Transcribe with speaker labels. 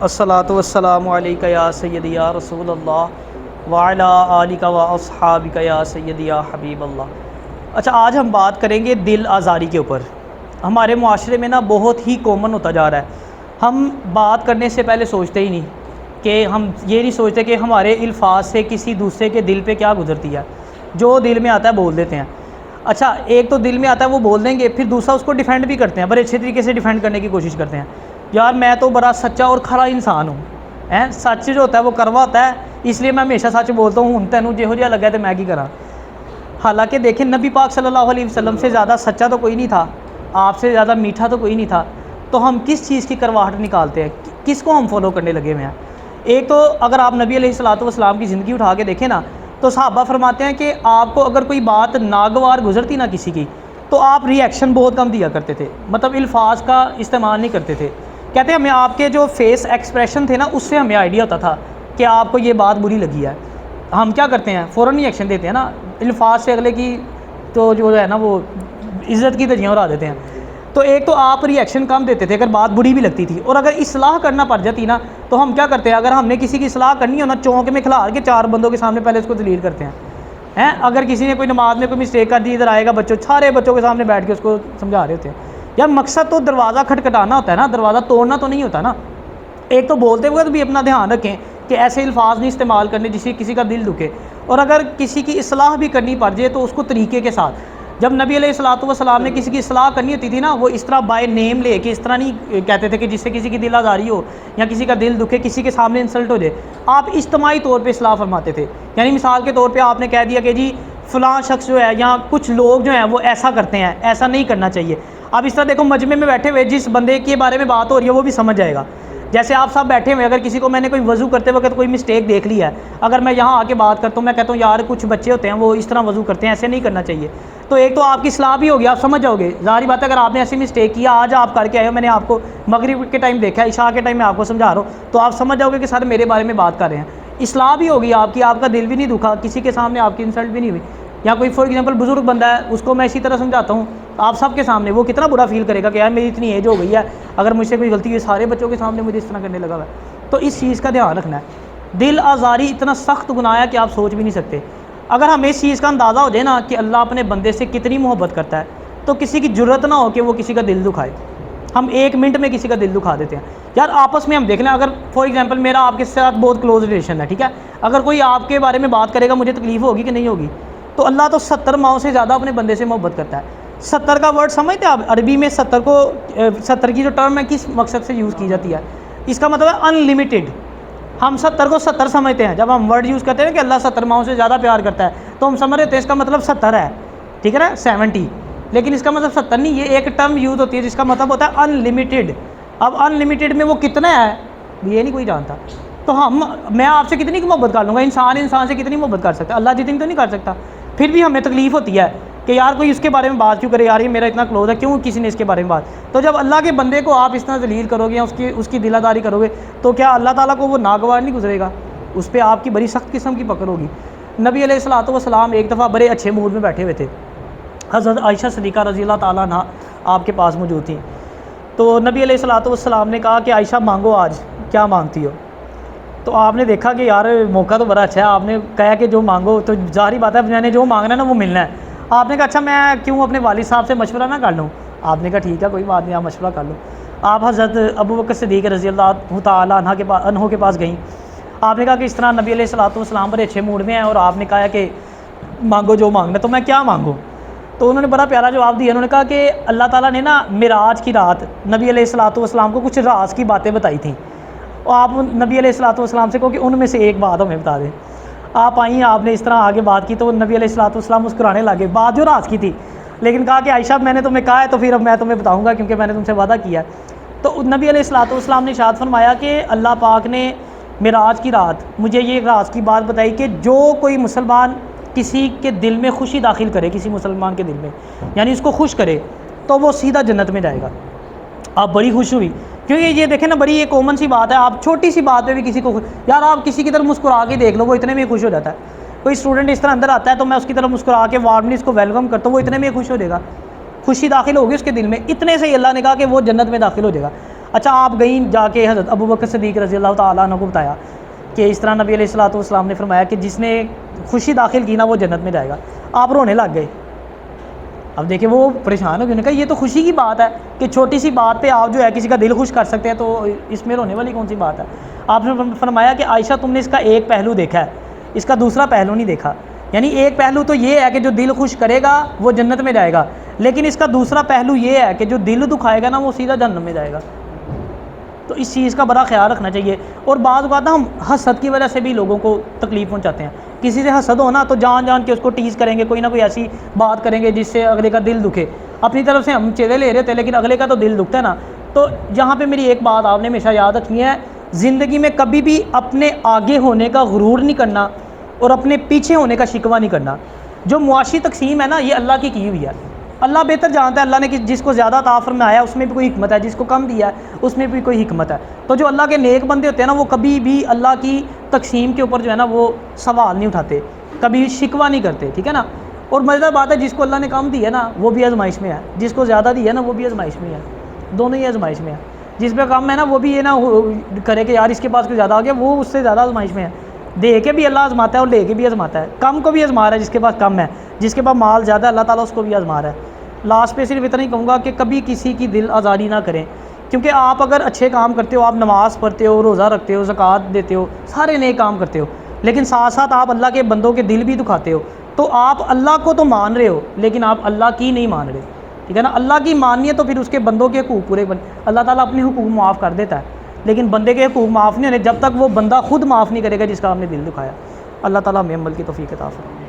Speaker 1: الصلاۃ والسلام علیک یا سیدی یا رسول اللہ وعلی آلک و اصحابک یا سیدی یا حبیب اللہ۔ اچھا، آج ہم بات کریں گے دل آزاری کے اوپر۔ ہمارے معاشرے میں بہت ہی کامن ہوتا جا رہا ہے۔ ہم بات کرنے سے پہلے سوچتے ہی نہیں کہ ہم یہ نہیں سوچتے کہ ہمارے الفاظ سے کسی دوسرے کے دل پہ کیا گزرتی ہے۔ جو دل میں آتا ہے بول دیتے ہیں۔ اچھا، ایک تو دل میں آتا ہے وہ بول دیں گے، پھر دوسرا اس کو ڈیفینڈ بھی کرتے ہیں، بڑے اچھے طریقے سے ڈیفینڈ کرنے کی کوشش کرتے ہیں۔ یار میں تو بڑا سچا اور کھرا انسان ہوں، سچ جو ہوتا ہے وہ کروا ہوتا ہے، اس لیے میں ہمیشہ سچ بولتا ہوں، تینوں جہو جہا لگا تو میں کی کراں۔ حالانکہ دیکھیں نبی پاک صلی اللہ علیہ وسلم سے زیادہ سچا تو کوئی نہیں تھا، آپ سے زیادہ میٹھا تو کوئی نہیں تھا، تو ہم کس چیز کی کرواہٹ نکالتے ہیں، کس کو ہم فالو کرنے لگے ہوئے ہیں؟ ایک تو اگر آپ نبی علیہ الصلوۃ والسلام کی زندگی اٹھا کے دیکھیں نا، تو صحابہ فرماتے ہیں کہ آپ کو اگر کوئی بات ناگوار گزرتی نا کسی کی، تو آپ ری ایکشن بہت کم دیا کرتے تھے، مطلب الفاظ کا استعمال نہیں کرتے تھے۔ کہتے ہیں ہمیں آپ کے جو فیس ایکسپریشن تھے نا، اس سے ہمیں آئیڈیا ہوتا تھا کہ آپ کو یہ بات بری لگی ہے۔ ہم کیا کرتے ہیں، فوراً ہی ایکشن دیتے ہیں نا، الفاظ سے اگلے کی تو جو ہے نا وہ عزت کی دھجیاں اڑا دیتے ہیں۔ تو ایک تو آپ ری ایکشن کم دیتے تھے اگر بات بری بھی لگتی تھی، اور اگر اصلاح کرنا پڑ جاتی نا تو ہم کیا کرتے ہیں، اگر ہم نے کسی کی اصلاح کرنی ہو نا، چونک میں کھلار کے 4 بندوں کے سامنے پہلے اس کو ذلیل کرتے ہیں۔ اگر کسی نے کوئی نماز میں کوئی مسٹیک کر دی، ادھر آئے گا بچوں، سارے بچوں کے سامنے بیٹھ کے اس کو سمجھا رہے ہوتے ہیں۔ یار مقصد تو دروازہ کھٹکھٹانا ہوتا ہے نا، دروازہ توڑنا تو نہیں ہوتا نا۔ ایک تو بولتے ہوئے بھی اپنا دھیان رکھیں کہ ایسے الفاظ نہیں استعمال کرنے جس سے کسی کا دل دکھے، اور اگر کسی کی اصلاح بھی کرنی پڑ جائے تو اس کو طریقے کے ساتھ۔ جب نبی علیہ الصلوۃ والسلام نے کسی کی اصلاح کرنی ہوتی تھی نا، وہ اس طرح بائی نیم لے کے اس طرح نہیں کہتے تھے کہ جس سے کسی کی دل آزاری ہو یا کسی کا دل دکھے، کسی کے سامنے انسلٹ ہو جائے۔ آپ اجتماعی طور پہ اصلاح فرماتے تھے، یعنی مثال کے طور پہ آپ نے کہہ دیا کہ جی فلاں شخص جو ہے یا کچھ لوگ جو ہیں وہ ایسا کرتے ہیں، ایسا نہیں کرنا چاہیے۔ اب اس طرح دیکھو، مجمع میں بیٹھے ہوئے جس بندے کے بارے میں بات ہو رہی ہے وہ بھی سمجھ جائے گا۔ جیسے آپ سب بیٹھے ہوئے، اگر کسی کو میں نے کوئی وضو کرتے وقت کوئی مسٹیک دیکھ لی ہے، اگر میں یہاں آ کے بات کرتا ہوں، میں کہتا ہوں یار کچھ بچے ہوتے ہیں وہ اس طرح وضو کرتے ہیں، ایسے نہیں کرنا چاہیے، تو ایک تو آپ کی اصلاح بھی ہوگی، آپ سمجھ جاؤ گے۔ ظاہری بات ہے اگر آپ نے ایسی مسٹیک کیا، آج آپ کر کے آئے ہو، میں نے آپ کو مغرب کے ٹائم دیکھا، عشاء کے ٹائم میں آپ کو سمجھا رہا ہوں، تو آپ سمجھ جاؤ گے کہ سر میرے بارے میں بات کر رہے ہیں۔ اصلاح بھی ہوگی آپ کی، آپ کا دل بھی نہیں دکھا، کسی کے سامنے آپ کی انسلٹ بھی نہیں ہوئی۔ یا کوئی فار ایگزامپل بزرگ بندہ ہے، اس کو میں اسی طرح سمجھاتا ہوں آپ سب کے سامنے، وہ کتنا برا فیل کرے گا کہ یار میری اتنی ایج ہو گئی ہے، اگر مجھ سے کوئی غلطی ہوئی سارے بچوں کے سامنے مجھے اس طرح کرنے لگا ہوا ہے۔ تو اس چیز کا دھیان رکھنا ہے۔ دل آزاری اتنا سخت گناہ ہے کہ آپ سوچ بھی نہیں سکتے۔ اگر ہمیں اس چیز کا اندازہ ہو جائے نا کہ اللہ اپنے بندے سے کتنی محبت کرتا ہے، تو کسی کی جرت نہ ہو کہ وہ کسی کا دل دکھائے۔ ہم 1 منٹ میں کسی کا دل دکھا دیتے ہیں۔ یار آپس میں ہم دیکھ لیں، اگر فار ایگزامپل میرا آپ کے ساتھ بہت کلوز ریلیشن ہے، ٹھیک ہے، اگر کوئی آپ کے بارے میں بات کرے گا مجھے تکلیف ہوگی کہ نہیں ہوگی؟ تو اللہ تو 70 ماؤں سے زیادہ اپنے بندے سے محبت کرتا ہے۔ 70 کا ورڈ سمجھتے ہیں آپ؟ عربی میں 70 کی جو ٹرم ہے کس مقصد سے یوز کی جاتی ہے؟ اس کا مطلب ہے ان لمیٹیڈ۔ ہم 70 کو 70 سمجھتے ہیں، جب ہم ورڈ یوز کرتے ہیں کہ اللہ 70 ماؤں سے زیادہ پیار کرتا ہے، تو ہم سمجھ رہتے ہیں اس کا مطلب 70 ہے، ٹھیک ہے نا، 70، لیکن اس کا مطلب 70 نہیں، یہ ایک ٹرم یوز ہوتی ہے جس کا مطلب ہوتا ہے ان لمیٹیڈ۔ اب ان لمیٹیڈ میں وہ کتنا ہے یہ نہیں کوئی جانتا۔ تو میں آپ سے کتنی محبت کر لوں گا، انسان سے کتنی محبت کر سکتا ہے، اللہ جتنی تو نہیں کر سکتا۔ پھر بھی ہمیں تکلیف ہوتی ہے کہ یار کوئی اس کے بارے میں بات کیوں کرے، یار یہ میرا اتنا کلوز ہے، کیوں کسی نے اس کے بارے میں بات۔ تو جب اللہ کے بندے کو آپ اس طرح ذلیل کرو گے یا اس کی دل آزاری کرو گے، تو کیا اللہ تعالیٰ کو وہ ناگوار نہیں گزرے گا؟ اس پہ آپ کی بڑی سخت قسم کی پکڑ ہوگی۔ نبی علیہ الصلوۃ والسلام ایک دفعہ بڑے اچھے موڈ میں بیٹھے ہوئے تھے، حضرت عائشہ صدیقہ رضی اللہ تعالیٰ عنہ آپ کے پاس موجود تھیں۔ تو نبی علیہ الصلوۃ والسلام نے کہا کہ عائشہ مانگو، آج کیا مانگتی ہو؟ تو آپ نے دیکھا کہ یار موقع تو بڑا اچھا ہے، آپ نے کہا کہ جو مانگو، تو ظاہری بات ہے میں نے جو مانگنا ہے نا وہ ملنا ہے۔ آپ نے کہا اچھا میں کیوں اپنے والد صاحب سے مشورہ نہ کر لوں؟ آپ نے کہا ٹھیک ہے کوئی بات نہیں، آپ مشورہ کر لو۔ آپ حضرت ابو بکر صدیق رضی اللہ تعالیٰ عنہ کے پاس گئیں۔ آپ نے کہا کہ اس طرح نبی علیہ الصلوۃ والسلام بڑے اچھے موڈ میں ہیں اور آپ نے کہا کہ مانگو جو مانگنا، تو میں کیا مانگوں؟ تو انہوں نے بڑا پیارا جواب دیا، انہوں نے کہا کہ اللہ تعالیٰ نے نا معراج کی رات نبی علیہ الصلوۃ والسلام کو کچھ راز کی باتیں بتائی تھیں، اور آپ نبی علیہ الصلوۃ والسلام سے کہو کہ ان میں سے ایک بات ہمیں بتا دیں۔ آپ آئیں، آپ نے اس طرح آگے بات کی تو نبی علیہ الصلوۃ والسلام مسکرانے لگے، بات جو راز کی تھی، لیکن کہا کہ عائشہ میں نے تمہیں کہا ہے تو پھر اب میں تمہیں بتاؤں گا کیونکہ میں نے تم سے وعدہ کیا ہے۔ تو نبی علیہ الصلوۃ والسلام نے ارشاد فرمایا کہ اللہ پاک نے معراج کی رات مجھے یہ راز کی بات بتائی کہ جو کوئی مسلمان کسی کے دل میں خوشی داخل کرے، کسی مسلمان کے دل میں، یعنی اس کو خوش کرے، تو وہ سیدھا جنت میں جائے گا۔ آپ بڑی خوش ہوئی، کیونکہ یہ دیکھیں نا بڑی یہ کامن سی بات ہے، آپ چھوٹی سی بات پہ بھی کسی کو یار آپ کسی کی طرف مسکرا کے دیکھ لو، وہ اتنے میں خوش ہو جاتا ہے۔ کوئی اسٹوڈنٹ اس طرح اندر آتا ہے تو میں اس کی طرف مسکرا کے وارملی اس کو ویلکم کرتا ہوں، وہ اتنے میں خوش ہو جائے گا، خوشی داخل ہوگی اس کے دل میں، اتنے سے ہی اللہ نے کہا کہ وہ جنت میں داخل ہو جائے گا۔ اچھا آپ گئیں جا کے حضرت ابو بکر صدیق رضی اللہ تعالیٰ عنہ کو بتایا کہ اس طرح نبی علیہ الصلوۃ والسلام نے فرمایا کہ جس نے خوشی داخل کی نا وہ جنت میں جائے گا. آپ رونے لگ گئے. اب دیکھیں وہ پریشان ہو گئے, انہوں نے کہا یہ تو خوشی کی بات ہے کہ چھوٹی سی بات پہ آپ جو ہے کسی کا دل خوش کر سکتے ہیں, تو اس میں رونے والی کون سی بات ہے. آپ نے فرمایا کہ عائشہ تم نے اس کا ایک پہلو دیکھا ہے, اس کا دوسرا پہلو نہیں دیکھا. یعنی ایک پہلو تو یہ ہے کہ جو دل خوش کرے گا وہ جنت میں جائے گا, لیکن اس کا دوسرا پہلو یہ ہے کہ جو دل دکھائے گا نا وہ سیدھا جہنم میں جائے گا. تو اس چیز کا بڑا خیال رکھنا چاہیے. اور بعض اوقات ہم حسد کی وجہ سے بھی لوگوں کو تکلیف پہنچاتے ہیں. کسی سے حسد ہو نا تو جان جان کے اس کو ٹیز کریں گے, کوئی نہ کوئی ایسی بات کریں گے جس سے اگلے کا دل دکھے. اپنی طرف سے ہم چیزیں لے رہے تھے لیکن اگلے کا تو دل دکھتا ہے نا. تو یہاں پہ میری ایک بات آپ نے ہمیشہ یاد رکھنی ہے, زندگی میں کبھی بھی اپنے آگے ہونے کا غرور نہیں کرنا اور اپنے پیچھے ہونے کا شکوہ نہیں کرنا. جو معاشی تقسیم ہے نا یہ اللہ کی ہوئی ہے. اللہ بہتر جانتا ہے, اللہ نے جس کو زیادہ عطا فرمایا ہے اس میں بھی کوئی حکمت ہے, جس کو کم دیا ہے اس میں بھی کوئی حکمت ہے. تو جو اللہ کے نیک بندے ہوتے ہیں نا وہ کبھی بھی اللہ کی تقسیم کے اوپر جو ہے نا وہ سوال نہیں اٹھاتے, کبھی شکوہ نہیں کرتے, ٹھیک ہے نا. اور مزیدار بات ہے جس کو اللہ نے کم دیا ہے نا وہ بھی آزمائش میں ہے, جس کو زیادہ دیا ہے نا وہ بھی آزمائش میں ہے, دونوں ہی آزمائش میں ہے. جس پہ کم ہے نا وہ بھی یہ نہ کرے کہ یار اس کے پاس کوئی زیادہ آ گیا, وہ اس سے زیادہ آزمائش میں ہے. دے کے بھی اللہ آزماتا ہے اور لے کے بھی آزماتا ہے. کم کو بھی آزما رہا ہے جس کے پاس کم ہے, جس کے پاس مال زیادہ ہے اللہ تعالیٰ اس کو بھی آزما رہا ہے. لاسٹ پہ صرف اتنا ہی کہوں گا کہ کبھی کسی کی دل آزاری نہ کریں, کیونکہ آپ اگر اچھے کام کرتے ہو, آپ نماز پڑھتے ہو, روزہ رکھتے ہو, زکوٰۃ دیتے ہو, سارے نیک کام کرتے ہو, لیکن ساتھ ساتھ آپ اللہ کے بندوں کے دل بھی دکھاتے ہو, تو آپ اللہ کو تو مان رہے ہو لیکن آپ اللہ کی نہیں مان رہے, ٹھیک ہے نا. اللہ کی مانیے تو پھر اس کے بندوں کے حقوق پورے اللہ تعالیٰ اپنے حقوق معاف کر دیتا ہے, لیکن بندے کے حقوق معاف نہیں ہونے جب تک وہ بندہ خود معاف نہیں کرے گا جس کا آپ نے دل دکھایا. اللہ تعالیٰ ہمیں عمل کی توفیق عطا فرمائے.